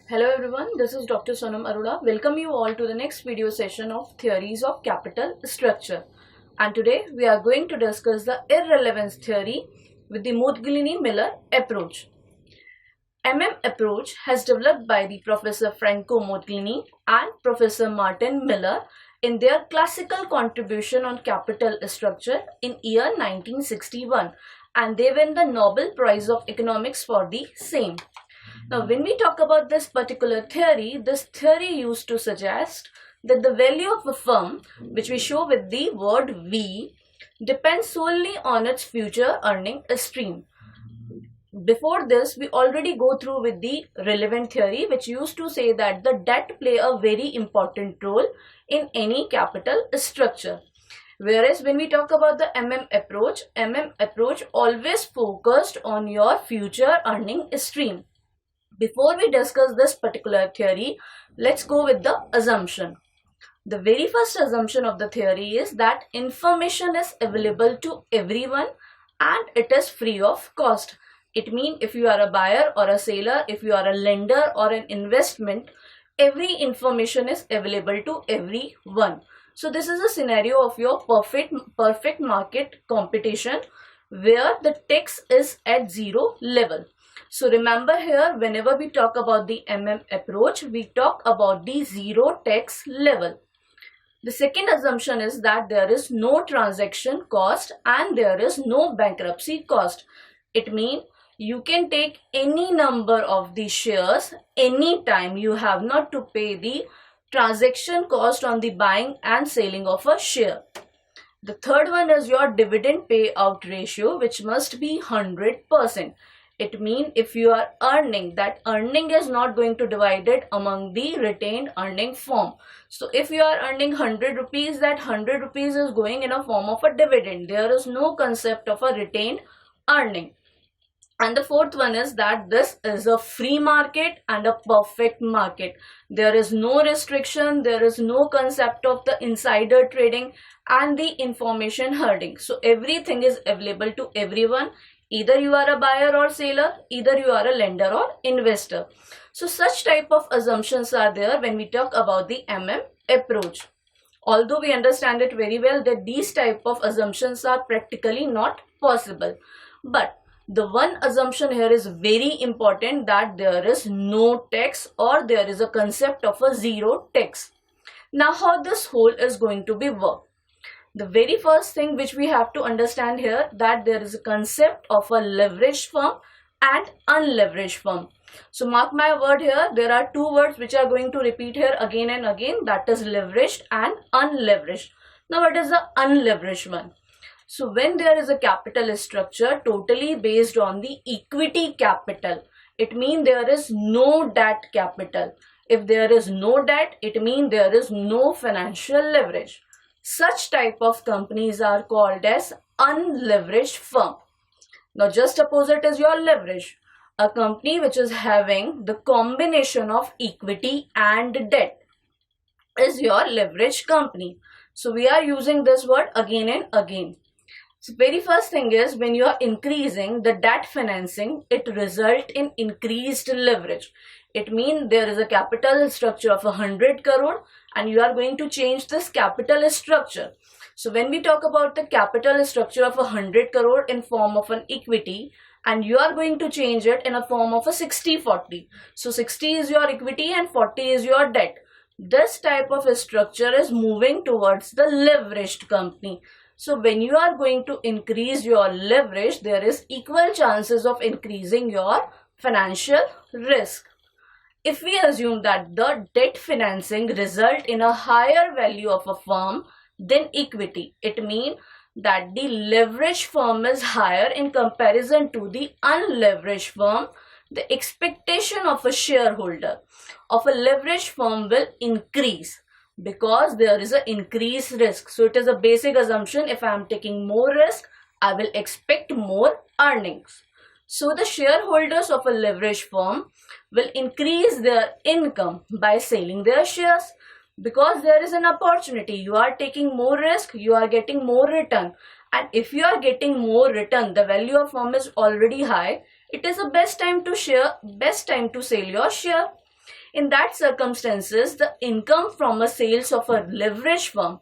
Hello everyone, this is Dr. Sonam Arora. Welcome you all to the next video session of Theories of Capital Structure. And today we are going to discuss the irrelevance theory with the Modigliani-Miller approach. Approach has developed by the Professor Franco Modigliani and Professor Martin Miller in their classical contribution on capital structure in year 1961, and they won the Nobel Prize of Economics for the same. Now, when we talk about this particular theory, this theory used to suggest that the value of a firm, which we show with the word V, depends solely on its future earning stream. Before this, we already go through with the relevant theory, which used to say that the debt play a very important role in any capital structure. Whereas when we talk about the approach always focused on your future earning stream. Before we discuss this particular theory, let's go with the assumption. The very first assumption of the theory is that information is available to everyone and it is free of cost. It means if you are a buyer or a seller, if you are a lender or an investment, every information is available to everyone. So this is a scenario of your perfect market competition where the tax is at zero level. So remember here, whenever we talk about the approach, we talk about the zero tax level. The second assumption is that there is no transaction cost and there is no bankruptcy cost. It means you can take any number of the shares anytime. You have not to pay the transaction cost on the buying and selling of a share. The third one is your dividend payout ratio, which must be 100%. It means if you are earning, that earning is not going to divide it among the retained earning form. So if you are earning 100 rupees, that 100 rupees is going in a form of a dividend. There is no concept of a retained earning. And the fourth one is that this is a free market and a perfect market. There is no restriction, there is no concept of the insider trading and the information herding. So everything is available to everyone. Either you are a buyer or seller, either you are a lender or investor. So such type of assumptions are there when we talk about the approach. Although we understand it very well that these type of assumptions are practically not possible. But the one assumption here is very important, that there is no tax or there is a concept of a zero tax. Now how this whole is going to be worked? The very first thing which we have to understand here, that there is a concept of a leveraged firm and unleveraged firm. So mark my word here, there are two words which are going to repeat here again and again, that is leveraged and unleveraged. Now what is the unleveraged one? So when there is a capital structure totally based on the equity capital, it means there is no debt capital. If there is no debt, it means there is no financial leverage. Such type of companies are called as unleveraged firm. Now just opposite is your leverage. A company which is having the combination of equity and debt is your leveraged company. So we are using this word again and again. So very first thing is, when you are increasing the debt financing, it results in increased leverage. It means there is a capital structure of 100 crore and you are going to change this capital structure. So when we talk about the capital structure of 100 crore in form of an equity, and you are going to change it in a form of a 60-40. So 60 is your equity and 40 is your debt. This type of structure is moving towards the leveraged company. So when you are going to increase your leverage, there is equal chances of increasing your financial risk. If we assume that the debt financing result in a higher value of a firm than equity, it means that the leveraged firm is higher in comparison to the unleveraged firm. The expectation of a shareholder of a leveraged firm will increase because there is an increased risk. So it is a basic assumption, if I am taking more risk, I will expect more earnings. So the shareholders of a leveraged firm will increase their income by selling their shares because there is an opportunity. You are taking more risk, you are getting more return. And if you are getting more return, the value of firm is already high, it is the best time to sell your share. In that circumstances, the income from a sales of a leveraged firm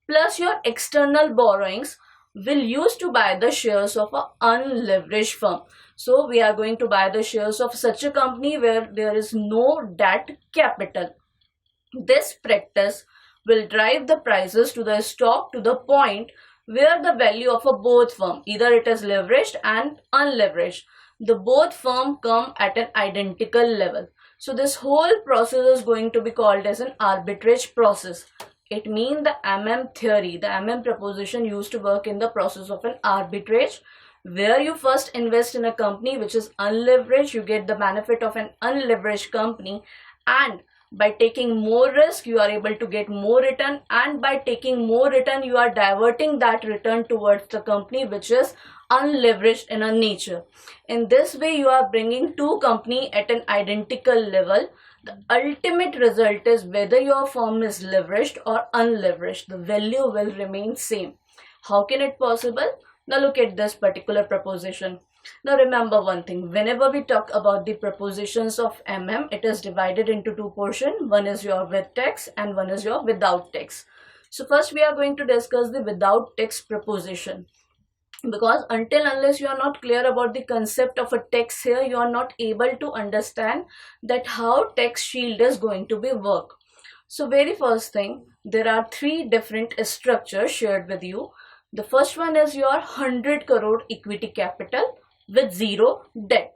plus your external borrowings will use to buy the shares of an unleveraged firm. So we are going to buy the shares of such a company where there is no debt capital. This practice will drive the prices to the stock to the point where the value of a both firm, either it is leveraged and unleveraged, the both firm come at an identical level. So this whole process is going to be called as an arbitrage process. It means the theory, the proposition used to work in the process of an arbitrage, where you first invest in a company which is unleveraged, you get the benefit of an unleveraged company, and by taking more risk you are able to get more return, and by taking more return you are diverting that return towards the company which is unleveraged in a nature. In this way you are bringing two companies at an identical level. The ultimate result is whether your firm is leveraged or unleveraged, the value will remain same. How can it possible? Now look at this particular proposition. Now remember one thing, whenever we talk about the propositions of it is divided into two portions. One is your with tax and one is your without tax. So first we are going to discuss the without tax proposition, because unless you are not clear about the concept of a tax here, you are not able to understand that how tax shield is going to be work. So very first thing, there are three different structures shared with you. The first one is your 100 crore equity capital with zero debt.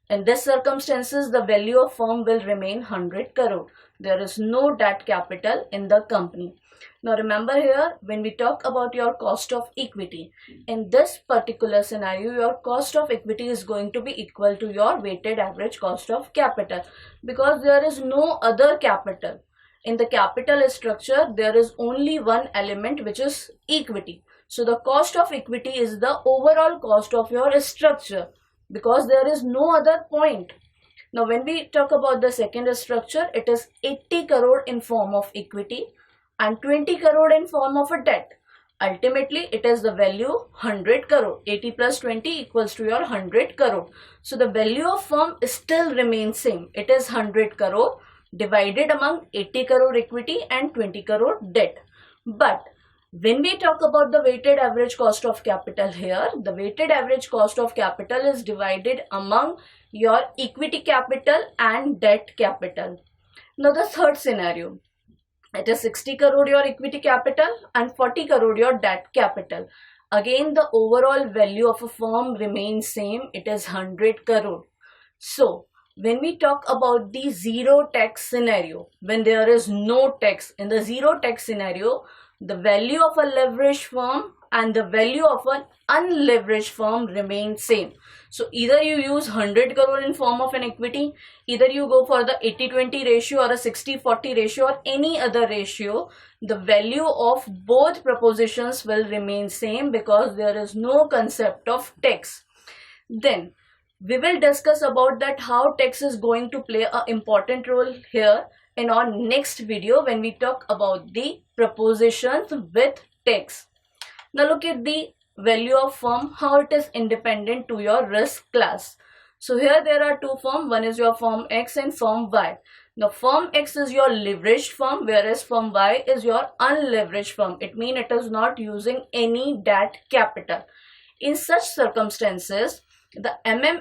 In this circumstances, the value of firm will remain 100 crore. There is no debt capital in the company. Now remember here, when we talk about your cost of equity, in this particular scenario, your cost of equity is going to be equal to your weighted average cost of capital, because there is no other capital. In the capital structure, there is only one element which is equity. So the cost of equity is the overall cost of your structure, because there is no other point. Now when we talk about the second structure, it is 80 crore in form of equity and 20 crore in form of a debt. Ultimately it is the value 100 crore. 80 plus 20 equals to your 100 crore. So the value of firm still remains same. It is 100 crore divided among 80 crore equity and 20 crore debt. But when we talk about the weighted average cost of capital here, the weighted average cost of capital is divided among your equity capital and debt capital. Now the third scenario, it is 60 crore your equity capital and 40 crore your debt capital. Again the overall value of a firm remains same, it is 100 crore. So when we talk about the zero tax scenario, when there is no tax, in the zero tax scenario, the value of a leveraged firm and the value of an unleveraged firm remains same. So either you use 100 crore in form of an equity, either you go for the 80-20 ratio or a 60-40 ratio or any other ratio, the value of both propositions will remain same, because there is no concept of tax. Then we will discuss about that how tax is going to play an important role here in our next video when we talk about the propositions with tax. Now look at the value of firm, how it is independent to your risk class. So here there are two firms, one is your firm X and firm Y. Now firm X is your leveraged firm, whereas firm Y is your unleveraged firm. It means it is not using any debt capital. In such circumstances, the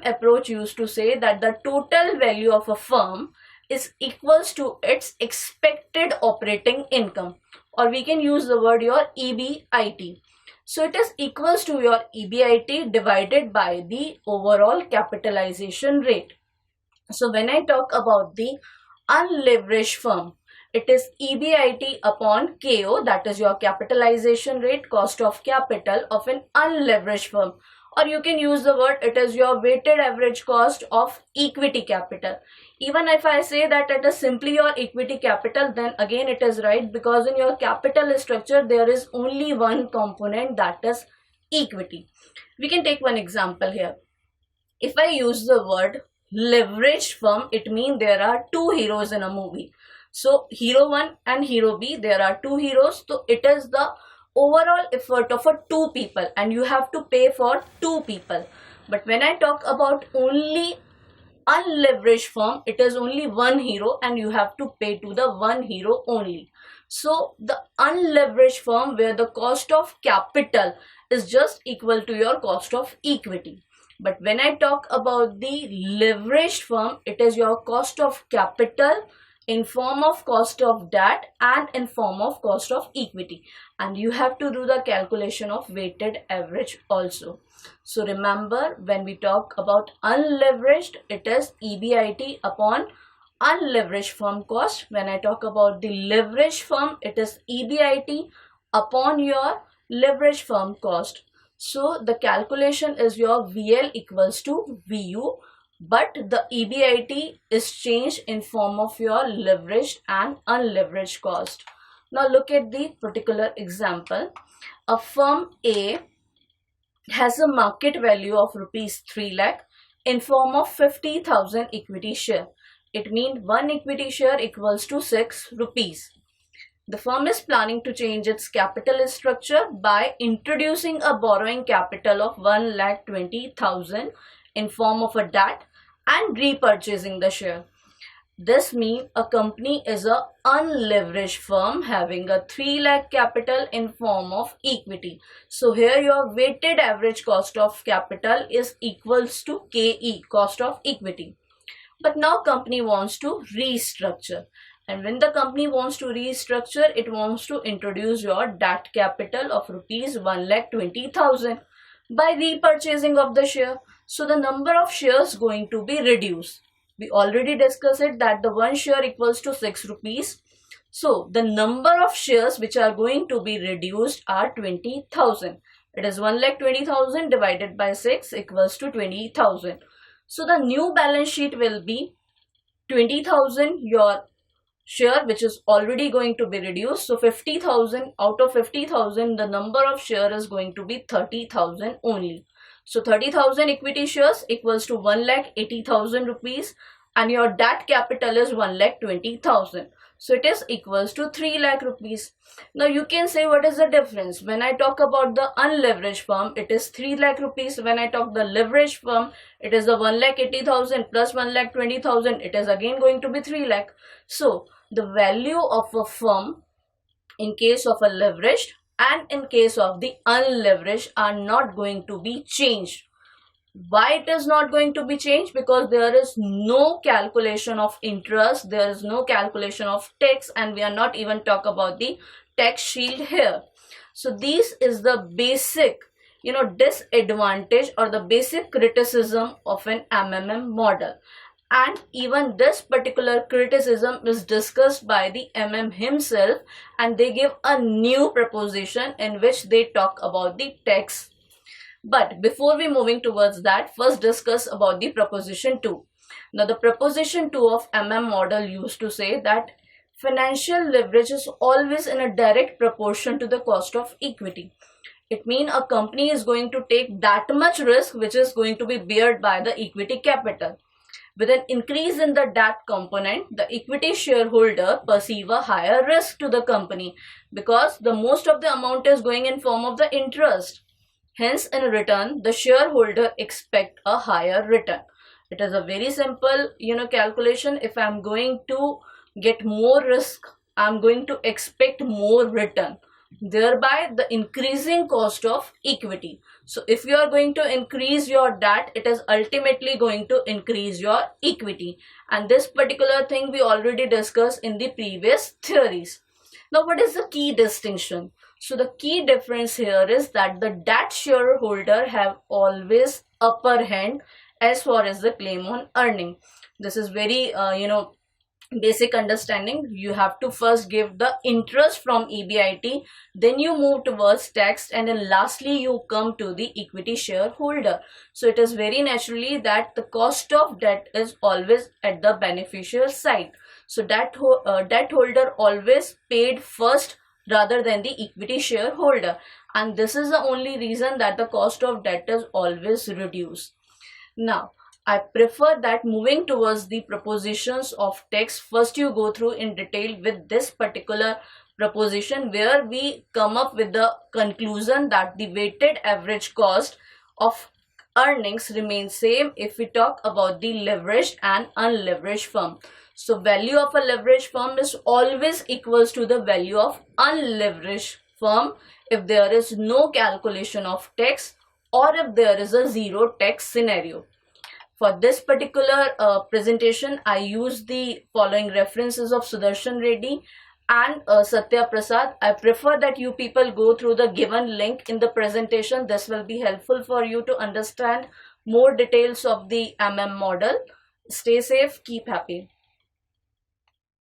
approach used to say that the total value of a firm is equals to its expected operating income, or we can use the word your EBIT. So it is equals to your EBIT divided by the overall capitalization rate. So when I talk about the unleveraged firm, it is EBIT upon KO, that is your capitalization rate, cost of capital of an unleveraged firm. Or you can use the word, it is your weighted average cost of equity capital. Even if I say that it is simply your equity capital, then again it is right, because in your capital structure there is only one component, that is equity. We can take one example here. If I use the word leveraged firm, it means there are two heroes in a movie. So hero 1 and hero B, there are two heroes. So it is the overall effort of two people and you have to pay for two people. But when I talk about only unleveraged firm, it is only 1 hero and you have to pay to the 1 hero only. So the unleveraged firm, where the cost of capital is just equal to your cost of equity. But when I talk about the leveraged firm, it is your cost of capital in form of cost of debt and in form of cost of equity, and you have to do the calculation of weighted average also. So remember, when we talk about unleveraged, it is EBIT upon unleveraged firm cost. When I talk about the leveraged firm, it is EBIT upon your leverage firm cost. So the calculation is your VL equals to VU, but the EBIT is changed in form of your leveraged and unleveraged cost. Now look at the particular example. A firm A has a market value of rupees 3 lakh in form of 50,000 equity share. It means 1 equity share equals to 6 rupees. The firm is planning to change its capital structure by introducing a borrowing capital of 1,20,000 in form of a debt and repurchasing the share. This means a company is a unleveraged firm having a 3 lakh capital in form of equity. So here your weighted average cost of capital is equals to KE, cost of equity. But now company wants to restructure. And when the company wants to restructure, it wants to introduce your debt capital of rupees 1,20,000 by repurchasing of the share. So the number of shares going to be reduced. We already discussed it that the 1 share equals to 6 rupees. So the number of shares which are going to be reduced are 20,000. It is 1,20,000 divided by 6 equals to 20,000. So the new balance sheet will be 20,000 your share, which is already going to be reduced. So 50,000 out of 50,000, the number of share is going to be 30,000 only. So 30,000 equity shares equals to 1,80,000 rupees, and your debt capital is 1,20,000. So it is equals to 3 lakh rupees. Now you can say, what is the difference? When I talk about the unleveraged firm, it is 3 lakh rupees. When I talk the leveraged firm, it is the 1,80,000 plus 1,20,000. It is again going to be 3 lakh. So the value of a firm in case of a leveraged and in case of the unleveraged are not going to be changed. Why it is not going to be changed? Because there is no calculation of interest, there is no calculation of tax, and we are not even talk about the tax shield here. So this is the basic disadvantage or the basic criticism of an MMM model. And even this particular criticism is discussed by the MM himself, and they give a new proposition in which they talk about the tax. But before we moving towards that, first discuss about the proposition 2. Now the proposition 2 of MM model used to say that financial leverage is always in a direct proportion to the cost of equity. It means a company is going to take that much risk which is going to be borne by the equity capital. With an increase in the debt component, the equity shareholder perceive a higher risk to the company because the most of the amount is going in form of the interest. Hence, in return, the shareholder expect a higher return. It is a very simple, calculation. If I am going to get more risk, I am going to expect more return. Thereby, the increasing cost of equity. So, if you are going to increase your debt, it is ultimately going to increase your equity. And this particular thing we already discussed in the previous theories. Now, what is the key distinction? So the key difference here is that the debt shareholder have always upper hand as far as the claim on earning. This is very basic understanding. You have to first give the interest from EBIT, then you move towards tax, and then lastly you come to the equity shareholder. So it is very naturally that the cost of debt is always at the beneficial side. So debt holder always paid first rather than the equity shareholder, and this is the only reason that the cost of debt is always reduced. Now I prefer that moving towards the propositions of tax, first you go through in detail with this particular proposition where we come up with the conclusion that the weighted average cost of earnings remain same if we talk about the leveraged and unleveraged firm. So value of a leveraged firm is always equals to the value of unleveraged firm if there is no calculation of tax or if there is a zero tax scenario. For this particular presentation, I use the following references of Sudarshan Reddy and Satya Prasad. I prefer that you people go through the given link in the presentation. This will be helpful for you to understand more details of the MM model. Stay safe, keep happy.